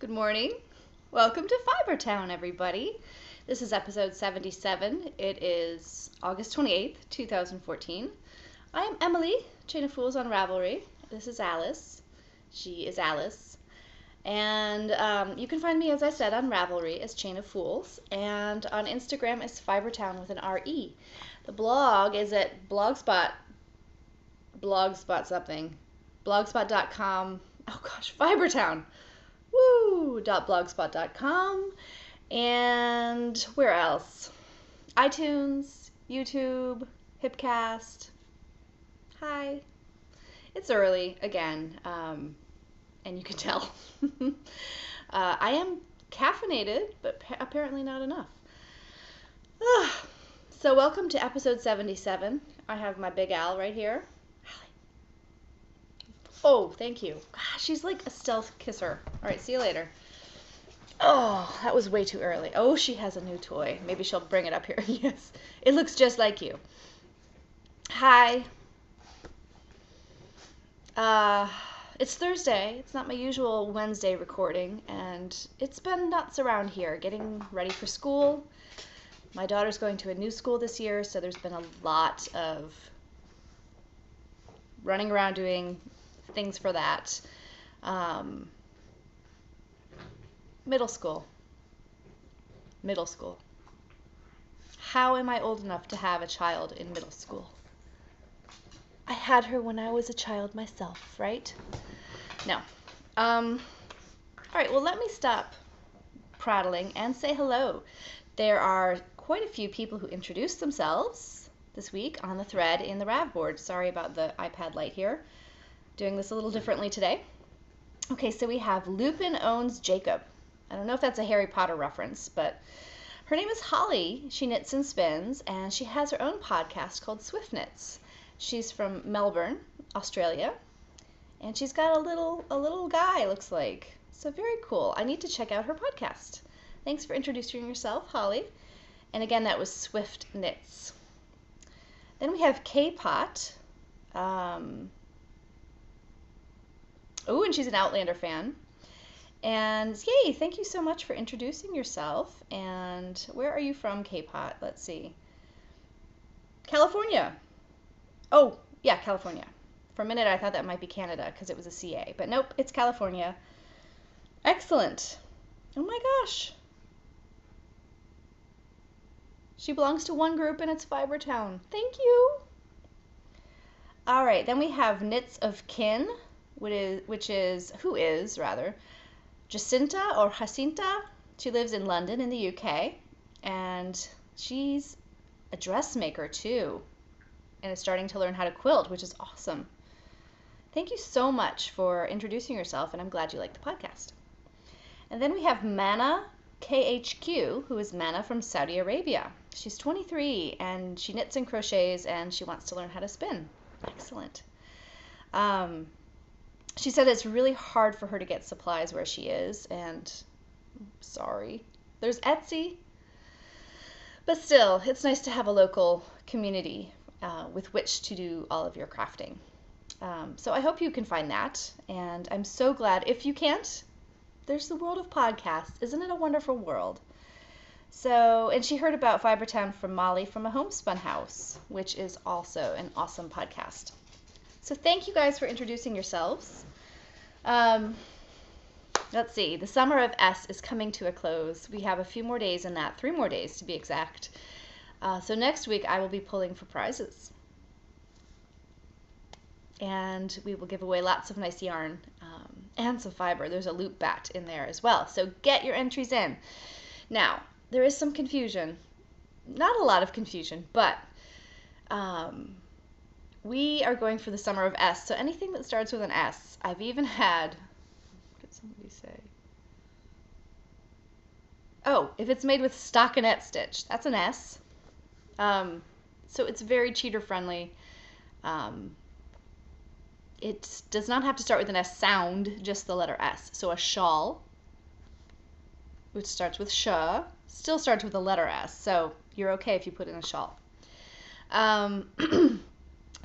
Good morning. Welcome to Fibertown, everybody. This is episode 77. It is August 28th, 2014. I am Emily, Chain of Fools on Ravelry. This is Alice. She is Alice. And you can find me, as I said, on Ravelry as Chain of Fools. And on Instagram as Fibertown with an R-E. The blog is at blogspot.com. Oh gosh, Fibertown. Woo.blogspot.com. And where else? iTunes, YouTube, Hipcast. Hi. It's early again, and you can tell. I am caffeinated, but apparently not enough. So welcome to episode 77. I have my big Al right here. Oh, thank you. Gosh, she's like a stealth kisser. All right, see you later. Oh, that was way too early. Oh, she has a new toy. Maybe she'll bring it up here. Yes, it looks just like you. Hi. It's Thursday. It's not my usual Wednesday recording, and it's been nuts around here, getting ready for school. My daughter's going to a new school this year, so there's been a lot of running around doing things for that. Middle school. How am I old enough to have a child in middle school? I had her when I was a child myself, right? No. All right, well, let me stop prattling and say hello. There are quite a few people who introduced themselves this week on the thread in the Rav board. Sorry about the iPad light here. Doing this a little differently today. Okay, so we have Lupin Owns Jacob. I don't know if that's a Harry Potter reference, but her name is Holly. She knits and spins, and she has her own podcast called Swift Knits. She's from Melbourne, Australia, and she's got a little guy, looks like. So very cool. I need to check out her podcast. Thanks for introducing yourself, Holly. And again, that was Swift Knits. Then we have K-Pot. Oh, and she's an Outlander fan. And yay, thank you so much for introducing yourself. And where are you from, K-Pot? Let's see. California. Oh, yeah, California. For a minute, I thought that might be Canada because it was a CA. But nope, it's California. Excellent. Oh my gosh. She belongs to one group and it's Fibertown. Thank you. All right, then we have Knits of Kin, who is Jacinta or Jacinta. She lives in London in the UK, and she's a dressmaker too, and is starting to learn how to quilt, which is awesome. Thank you so much for introducing yourself, and I'm glad you like the podcast. And then we have Mana KHQ, who is Mana from Saudi Arabia. She's 23, and she knits and crochets, and she wants to learn how to spin. Excellent. She said it's really hard for her to get supplies where she is, and sorry. There's Etsy, but still, it's nice to have a local community with which to do all of your crafting. So I hope you can find that, and I'm so glad. If you can't, there's the world of podcasts. Isn't it a wonderful world? So, and she heard about Fibertown from Molly from a Homespun House, which is also an awesome podcast. So thank you guys for introducing yourselves. Let's see, the summer of S is coming to a close. We have a few more days in that, 3 more days to be exact. So next week I will be pulling for prizes. And we will give away lots of nice yarn and some fiber. There's a loop bat in there as well. So get your entries in. Now, there is some confusion. Not a lot of confusion, but we are going for the summer of S. So anything that starts with an S. I've even had, what did somebody say? Oh, if it's made with stockinette stitch, that's an S. So it's very cheater friendly. It does not have to start with an S sound, just the letter S. So a shawl, which starts with sh, still starts with the letter S. So you're okay if you put in a shawl.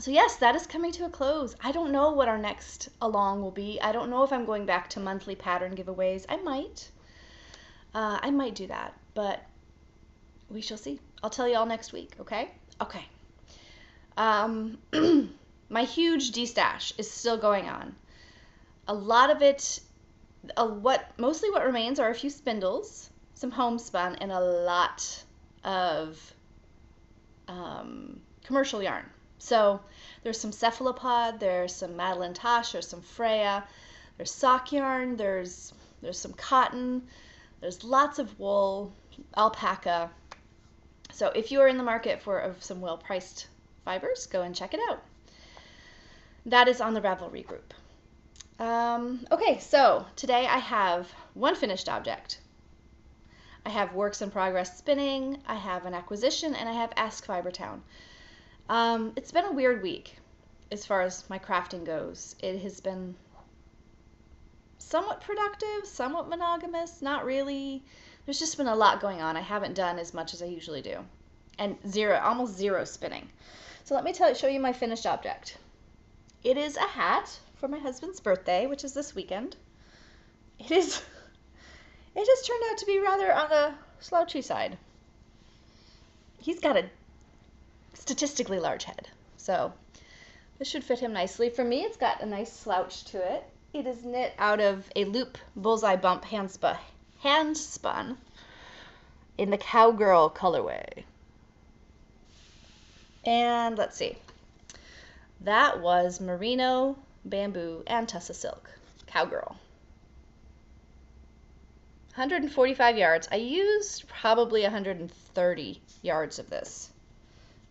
So yes, that is coming to a close. I don't know what our next along will be. I don't know if I'm going back to monthly pattern giveaways. I might. I might do that, but we shall see. I'll tell you all next week, okay? Okay. My huge de-stash is still going on. A lot of it, mostly what remains are a few spindles, some homespun, and a lot of commercial yarn. So there's some cephalopod, there's some Madeline Tosh, there's some Freya, there's sock yarn, there's some cotton, there's lots of wool, alpaca. So if you are in the market for some well-priced fibers, go and check it out. That is on the Ravelry group. Okay, so today I have one finished object. I have works in progress spinning, I have an acquisition, and I have Ask Fibertown. It's been a weird week as far as my crafting goes. It has been somewhat productive, somewhat monogamous, not really. There's just been a lot going on. I haven't done as much as I usually do. And almost zero spinning. So let me show you my finished object. It is a hat for my husband's birthday, which is this weekend. It has turned out to be rather on the slouchy side. He's got a statistically large head, so this should fit him nicely. For me, it's got a nice slouch to it. It is knit out of a loop bullseye bump hand spun in the cowgirl colorway. And let's see. That was merino, bamboo, and tussa silk. Cowgirl. 145 yards. I used probably 130 yards of this.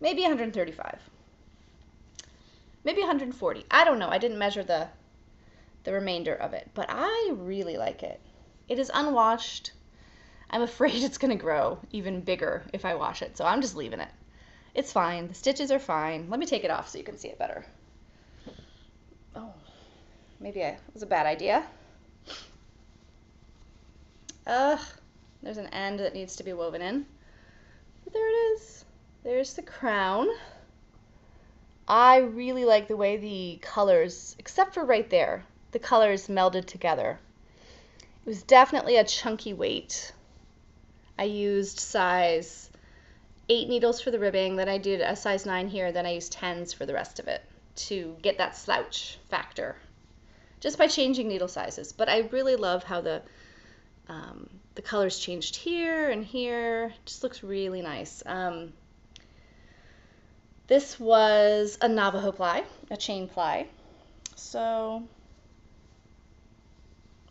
Maybe 135. Maybe 140. I don't know. I didn't measure the remainder of it, but I really like it. It is unwashed. I'm afraid it's going to grow even bigger if I wash it, so I'm just leaving it. It's fine. The stitches are fine. Let me take it off so you can see it better. Oh, maybe it was a bad idea. There's an end that needs to be woven in. But there it is. There's the crown. I really like the way the colors, except for right there, the colors melded together. It was definitely a chunky weight. I used size 8 needles for the ribbing, then I did a size 9 here, then I used 10s for the rest of it to get that slouch factor, just by changing needle sizes. But I really love how the colors changed here and here. It just looks really nice. This was a Navajo ply, a chain ply. So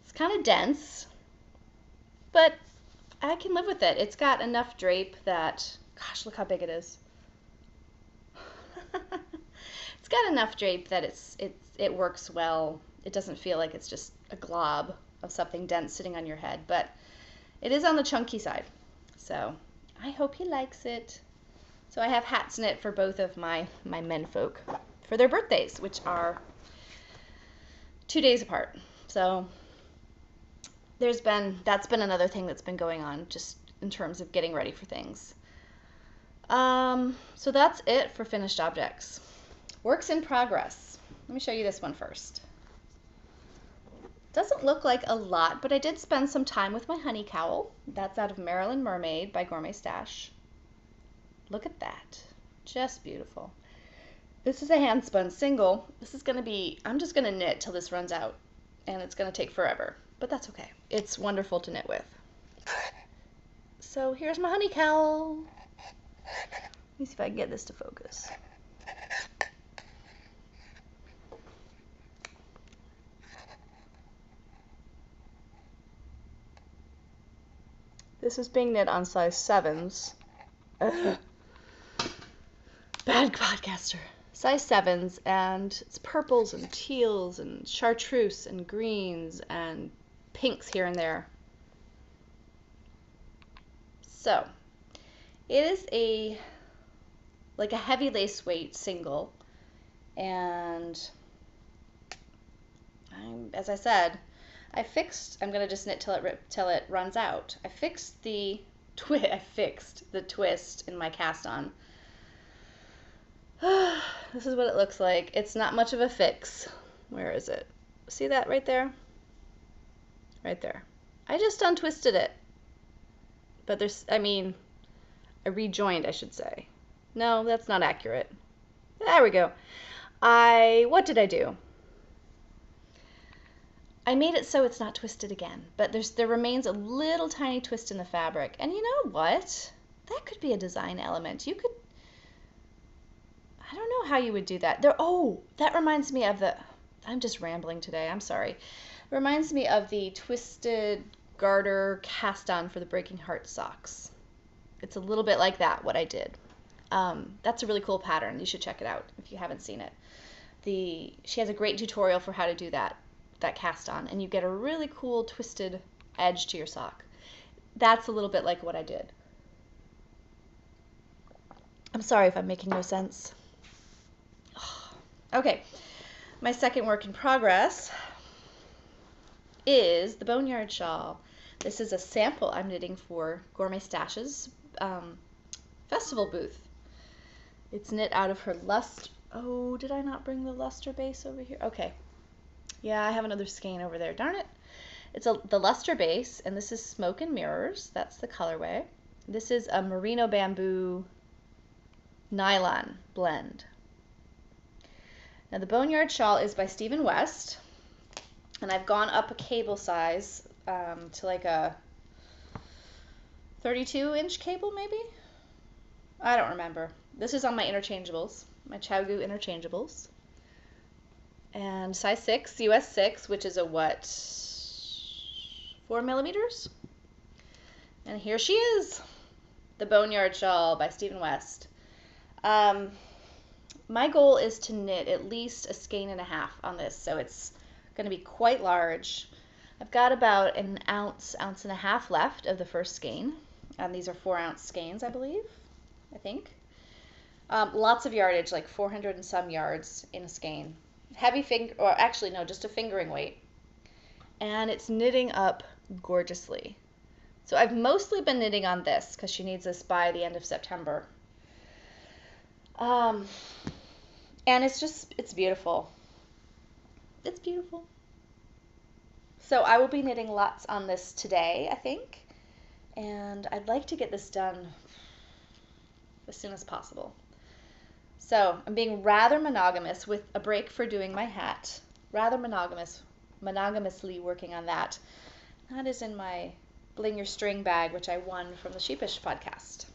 it's kind of dense, but I can live with it. It's got enough drape that, gosh, look how big it is. It's got enough drape that it works well. It doesn't feel like it's just a glob of something dense sitting on your head, but it is on the chunky side. So I hope he likes it. So I have hats knit for both of my menfolk for their birthdays, which are 2 days apart. So that's been another thing that's been going on just in terms of getting ready for things. So that's it for finished objects. Works in progress. Let me show you this one first. Doesn't look like a lot, but I did spend some time with my honey cowl. That's out of Maryland Mermaid by Gourmet Stash. Look at that. Just beautiful. This is a hand spun single. I'm just gonna knit till this runs out, and it's gonna take forever, but that's okay. It's wonderful to knit with. So here's my honey cowl. Let me see if I can get this to focus. This is being knit on size 7s. Ugh. Bad podcaster. Size 7s, and it's purples and teals and chartreuse and greens and pinks here and there. So it is like a heavy lace weight single, and as I said, I'm gonna just knit till it runs out. I fixed the twist in my cast on This is what it looks like. It's not much of a fix. Where is it? See that right there? Right there. I just untwisted it. But I rejoined, I should say. No, that's not accurate. There we go. What did I do? I made it so it's not twisted again, but there remains a little tiny twist in the fabric. And you know what? That could be a design element. I don't know how you would do that. That reminds me of I'm just rambling today, I'm sorry. It reminds me of the twisted garter cast on for the Breaking Heart socks. It's a little bit like that, what I did. That's a really cool pattern. You should check it out if you haven't seen it. She has a great tutorial for how to do that cast on, and you get a really cool twisted edge to your sock. That's a little bit like what I did. I'm sorry if I'm making no sense. Okay, my second work in progress is the Boneyard shawl. This is a sample I'm knitting for Gourmet Stash's festival booth. It's knit out of her did I not bring the luster base over here? Okay. Yeah, I have another skein over there. Darn it. It's the luster base, and this is Smoke and Mirrors. That's the colorway. This is a merino bamboo nylon blend. Now the Boneyard shawl is by Stephen West, and I've gone up a cable size to like a 32-inch cable maybe? I don't remember. This is on my interchangeables, my Chowgu interchangeables. And size 6, US 6, which is a 4 millimeters? And here she is, the Boneyard shawl by Stephen West. My goal is to knit at least a skein and a half on this, so it's going to be quite large. I've got about an ounce and a half left of the first skein. These are 4-ounce skeins, I believe, I think. Lots of yardage, like 400 and some yards in a skein. Heavy just a fingering weight. And it's knitting up gorgeously. So I've mostly been knitting on this because she needs this by the end of September. And it's beautiful. It's beautiful. So I will be knitting lots on this today, I think. And I'd like to get this done as soon as possible. So I'm being rather monogamous with a break for doing my hat. Rather monogamously working on that. That is in my Bling Your String bag, which I won from the Sheepish podcast.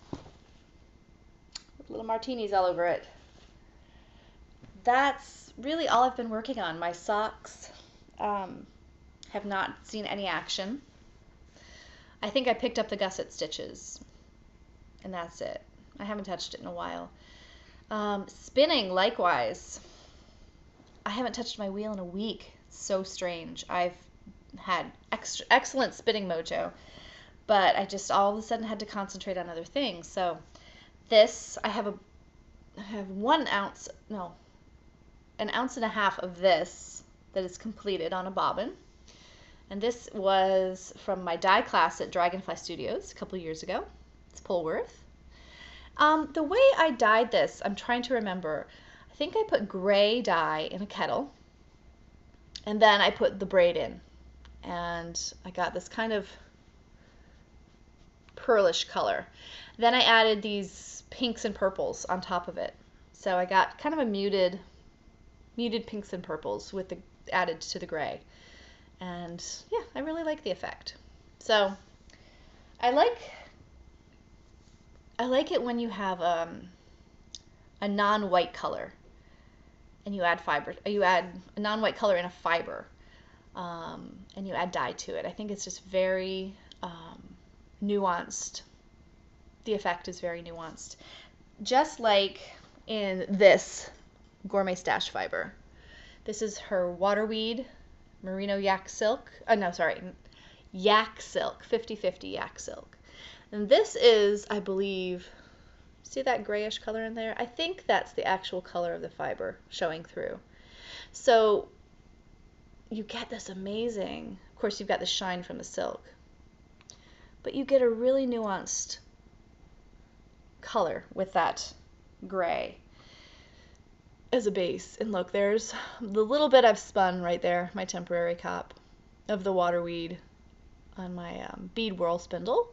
With little martinis all over it. That's really all I've been working on. My socks have not seen any action. I think I picked up the gusset stitches, and that's it. I haven't touched it in a while. Spinning, likewise. I haven't touched my wheel in a week. It's so strange. I've had excellent spinning mojo, but I just all of a sudden had to concentrate on other things. So this, I have an ounce and a half of this that is completed on a bobbin. And this was from my dye class at Dragonfly Studios a couple years ago. It's Polworth. The way I dyed this, I'm trying to remember. I think I put gray dye in a kettle, and then I put the braid in, and I got this kind of pearlish color. Then I added these pinks and purples on top of it. So I got kind of a muted pinks and purples added to the gray. And yeah, I really like the effect. So I like it when you have a non-white color and you add fiber. You add a non-white color in a fiber, and you add dye to it. I think it's just very nuanced. The effect is very nuanced. Just like in this Gourmet Stash fiber. This is her Waterweed Merino Yak Silk. Yak Silk, 50/50 Yak Silk. And this is, I believe, see that grayish color in there? I think that's the actual color of the fiber showing through. So you get this amazing, of course you've got the shine from the silk, but you get a really nuanced color with that gray. as a base. And look, there's the little bit I've spun right there, my temporary cop of the waterweed on my bead whirl spindle.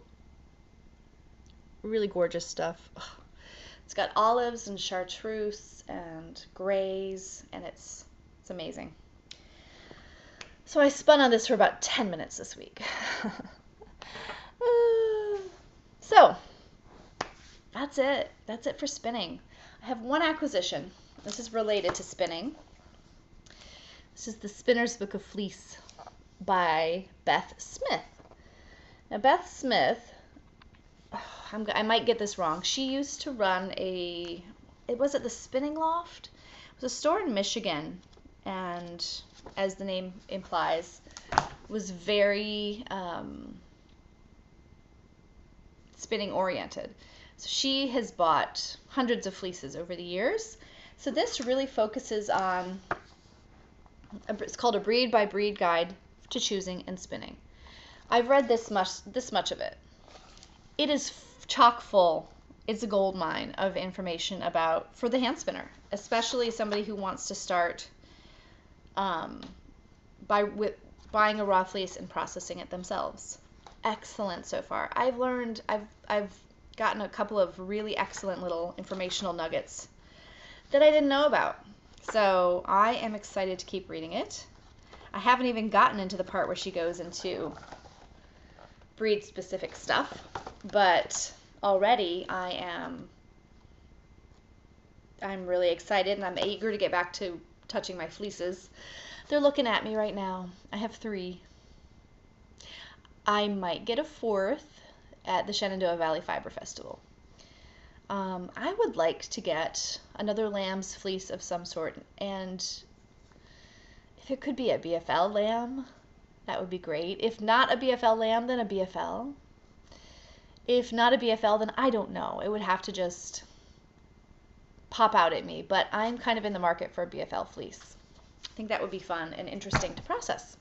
Really gorgeous stuff. Ugh. It's got olives and chartreuse and grays, and it's amazing. So I spun on this for about 10 minutes this week. So that's it. That's it for spinning. I have one acquisition. This is related to spinning. This is the Spinner's Book of Fleece by Beth Smith. Now, Beth Smith, I might get this wrong. She used to run was it the Spinning Loft? It was a store in Michigan, and as the name implies, was very spinning oriented. So she has bought hundreds of fleeces over the years. So this really focuses on, it's called a breed by breed guide to choosing and spinning. I've read this much of it. It is chock full. It's a gold mine of information for the hand spinner, especially somebody who wants to start buying a raw fleece and processing it themselves. Excellent so far. I've gotten a couple of really excellent little informational nuggets that I didn't know about. So I am excited to keep reading it. I haven't even gotten into the part where she goes into breed specific stuff, but already I'm really excited, and I'm eager to get back to touching my fleeces. They're looking at me right now. I have 3. I might get a 4th at the Shenandoah Valley Fiber Festival. I would like to get another lamb's fleece of some sort, and if it could be a BFL lamb, that would be great. If not a BFL lamb, then a BFL. If not a BFL, then I don't know. It would have to just pop out at me, but I'm kind of in the market for a BFL fleece. I think that would be fun and interesting to process.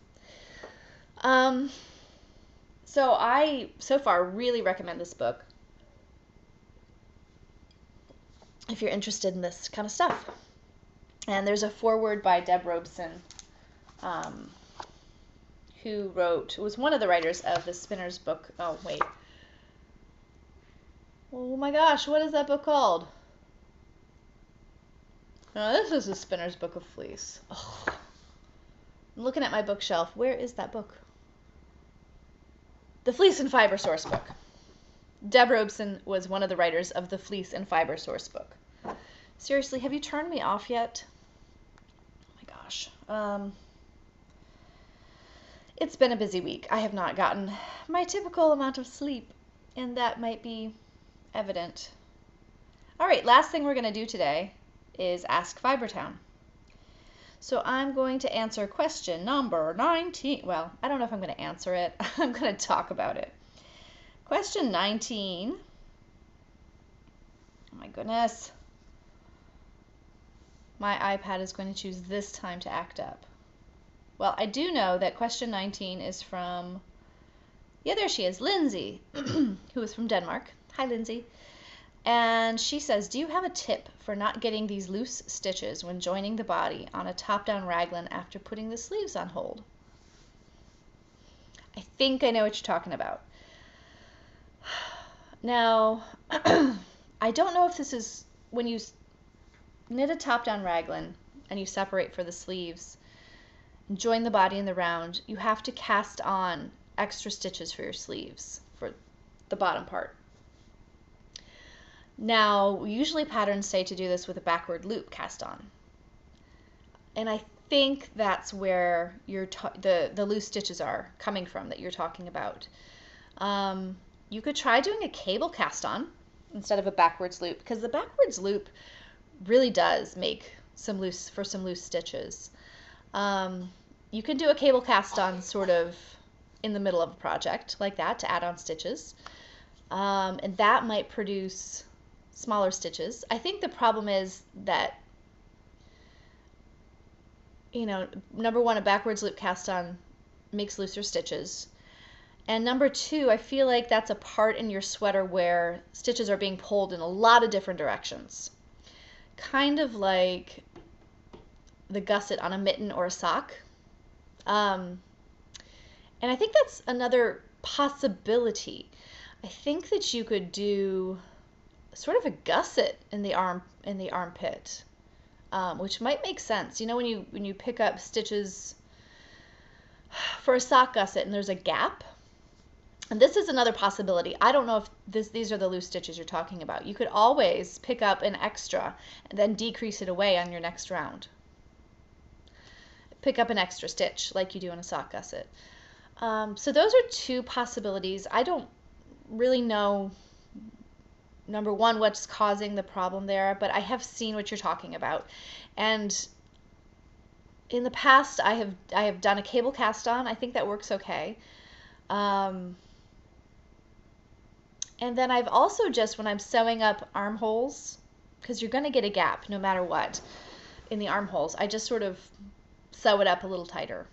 So I, so far, really recommend this book if you're interested in this kind of stuff. And there's a foreword by Deb Robeson, who was one of the writers of the Spinner's Book. Oh, wait. Oh my gosh, what is that book called? No, this is the Spinner's Book of Fleece. Oh. I'm looking at my bookshelf. Where is that book? The Fleece and Fiber Source Book. Deb Robeson was one of the writers of the Fleece and Fiber Source Book. Seriously, have you turned me off yet? Oh my gosh. It's been a busy week. I have not gotten my typical amount of sleep, and that might be evident. All right, last thing we're going to do today is Ask Fibertown. So I'm going to answer question number 19. Well, I don't know if I'm going to answer it. I'm going to talk about it. Question 19. Oh my goodness. My iPad is going to choose this time to act up. Well, I do know that question 19 is from, yeah, there she is, Lindsay, who is from Denmark. Hi, Lindsay. And she says, do you have a tip for not getting these loose stitches when joining the body on a top-down raglan after putting the sleeves on hold? I think I know what you're talking about. Now, I don't know if this is when you knit a top-down raglan and you separate for the sleeves and join the body in the round, you have to cast on extra stitches for your sleeves for the bottom part. Now, usually patterns say to do this with a backward loop cast on. And I think that's where the loose stitches are coming from that you're talking about. You could try doing a cable cast on instead of a backwards loop, because the backwards loop really does make some loose stitches. You can do a cable cast on sort of in the middle of a project like that to add on stitches. And that might produce smaller stitches. I think the problem is that, number one, a backwards loop cast on makes looser stitches. And number two, I feel like that's a part in your sweater where stitches are being pulled in a lot of different directions. Kind of like the gusset on a mitten or a sock. And I think that's another possibility. I think that you could do sort of a gusset in the armpit, which might make sense. You know, when you pick up stitches for a sock gusset and there's a gap. And this is another possibility. I don't know if these are the loose stitches you're talking about. You could always pick up an extra and then decrease it away on your next round. Pick up an extra stitch like you do in a sock gusset. So those are two possibilities. I don't really know, number one, what's causing the problem there, but I have seen what you're talking about. And in the past, I have done a cable cast on. I think that works okay. And then I've also just, when I'm sewing up armholes, because you're going to get a gap no matter what in the armholes, I just sort of sew it up a little tighter.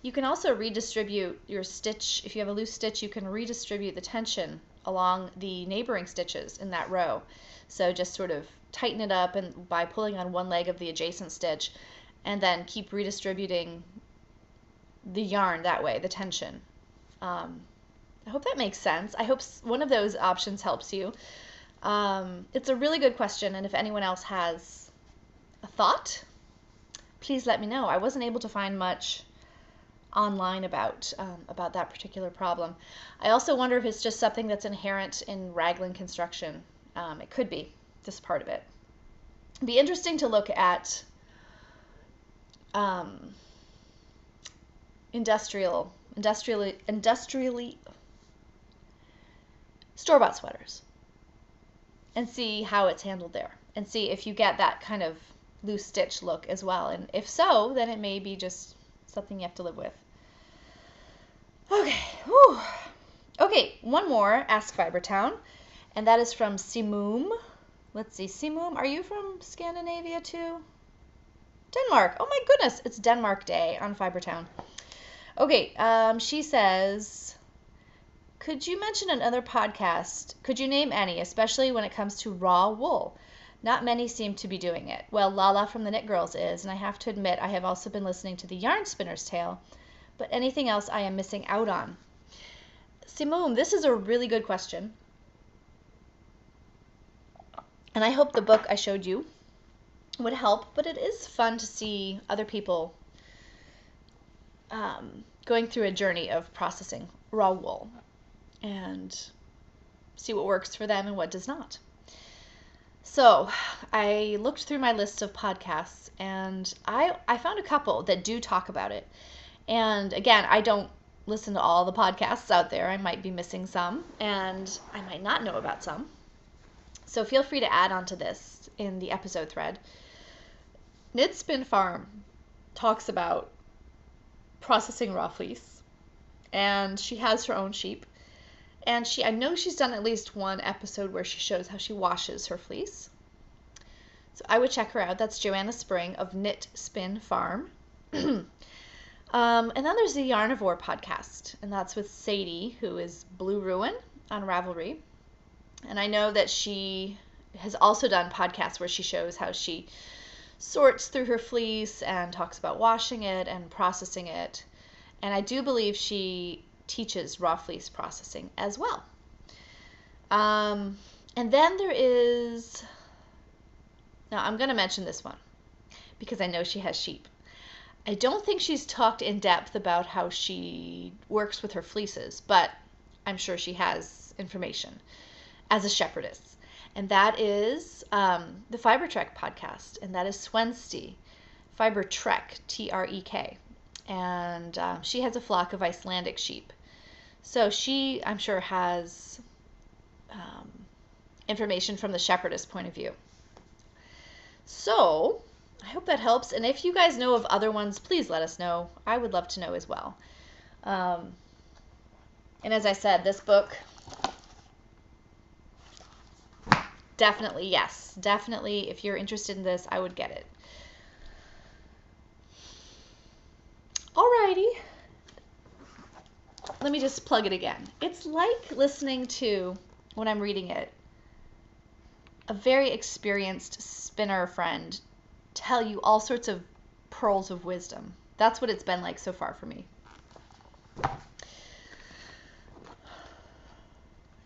You can also redistribute your stitch. If you have a loose stitch, you can redistribute the tension along the neighboring stitches in that row. So just sort of tighten it up and by pulling on one leg of the adjacent stitch, and then keep redistributing the yarn that way, the tension. I hope that makes sense. I hope one of those options helps you. It's a really good question, and if anyone else has a thought, please let me know. I wasn't able to find much online about that particular problem. I also wonder if it's just something that's inherent in raglan construction. It could be, this part of it. It'd be interesting to look at industrially store-bought sweaters and see how it's handled there, and see if you get that kind of loose stitch look as well. And if so, then it may be just something you have to live with. Okay, whew. Okay, one more Ask Fibertown, and that is from Simum. Let's see, Simum, are you from Scandinavia too? Denmark. Oh my goodness, it's Denmark Day on Fibertown. Okay, she says, could you mention another podcast? Could you name any, especially when it comes to raw wool? Not many seem to be doing it. Well, Lala from the Knit Girls is, and I have to admit I have also been listening to the Yarn Spinner's Tale, but anything else I am missing out on? Simone, this is a really good question. And I hope the book I showed you would help, but it is fun to see other people going through a journey of processing raw wool and see what works for them and what does not. So I looked through my list of podcasts, and I found a couple that do talk about it. And again, I don't listen to all the podcasts out there. I might be missing some, and I might not know about some. So feel free to add on to this in the episode thread. Knit Spin Farm talks about processing raw fleece, and she has her own sheep. And I know she's done at least one episode where she shows how she washes her fleece. So I would check her out. That's Joanna Spring of Knit Spin Farm. And then there's the Yarnivore podcast, and that's with Sadie, who is Blue Ruin on Ravelry. And I know that she has also done podcasts where she shows how she sorts through her fleece and talks about washing it and processing it. And I do believe she teaches raw fleece processing as well. And then there is, now I'm going to mention this one because I know she has sheep. I don't think she's talked in depth about how she works with her fleeces, but I'm sure she has information as a shepherdess. And that is the Fiber Trek podcast, and that is Swensti, Fiber Trek, Trek. And she has a flock of Icelandic sheep. So she, I'm sure, has information from the shepherdess point of view. So I hope that helps. And if you guys know of other ones, please let us know. I would love to know as well. And as I said, this book, definitely, yes. Definitely, if you're interested in this, I would get it. Alrighty. Let me just plug it again. It's like listening to, when I'm reading it, a very experienced spinner friend tell you all sorts of pearls of wisdom. That's what it's been like so far for me.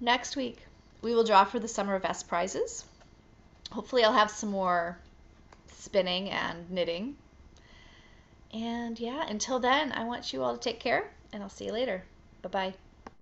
Next week, we will draw for the Summer of S prizes. Hopefully I'll have some more spinning and knitting. And yeah, until then, I want you all to take care, and I'll see you later. Bye-bye.